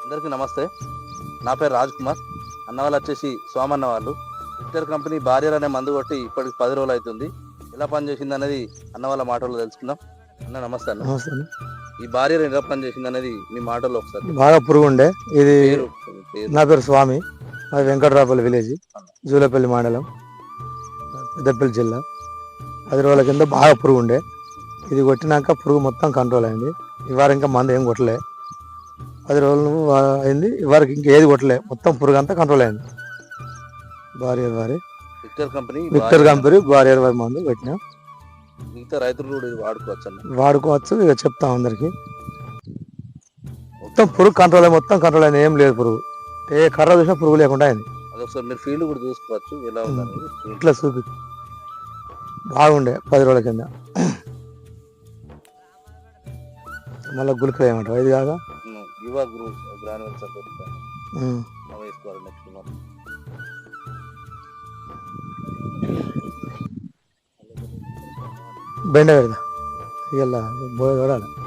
అందరికీ నమస్తే. నా పేరు రాజ్ కుమార్. అన్న వాళ్ళు వచ్చేసి సోమన్న వాళ్ళు. విక్టర్ కంపెనీ బారియర్ అనే మందు కొట్టి ఇప్పటికి 10 రోజులు అవుతుంది. ఎలా పనిచేసింది అనేది అన్న వాళ్ళ మాటల్లో తెలుసుకుందాం. అన్న నమస్తే అన్న. నమస్తే. ఈ బారియర్ ఎలా పనిచేసింది అనేది మీ మాటల్లో ఒకసారి బాగా పురుగు ఉండే. ఇది పేరు పేరు నా పేరు స్వామి. అది వెంకటరాపల్లి విలేజ్, జూలపల్లి మండలం, పెద్దపల్లి జిల్లా. 10 రోజుల కింద బాగా పురుగు ఉండే. ఇది కొట్టినాక పురుగు మొత్తం కంట్రోల్ అయింది. ఇవాళ ఇంకా మందు ఏం కొట్టలే. 10 రోజులు అయింది. ఇవాళకి ఇంకా ఏది కొట్టలే. మొత్తం పురుగు అంతా కంట్రోల్ అయింది. బారియర్ విక్టర్ కంపెనీ బారియర్ మందు కొట్టినా. మిగతా రైతులు కూడా ఇది వాడుకోవచ్చు అన్న. వాడుకోవచ్చు. ఇక చెప్తాం అందరికి. మొత్తం పురుగు కంట్రోల్ అయింది. మొత్తం కంట్రోల్ అయింది. ఏం లేదు పురుగు. ఏ కర్ర చూసినా పురుగు లేకుండా అయింది. అదొకసారి మీరు ఫీల్డ్ కూడా చూసుకోవచ్చు ఎలా ఉందని. ఇట్లా చూపి బాగుండే 10 రోజుల కింద. మళ్ళీ గుళికలు ఏమంటారు ఇది కాగా యువ గ్రూప్ గ్రాన్యువల్స్ వేసుకోవాలి నెక్స్ట్ మంత్. బెండ పెడదా ఇలా బోయ చూడాలి.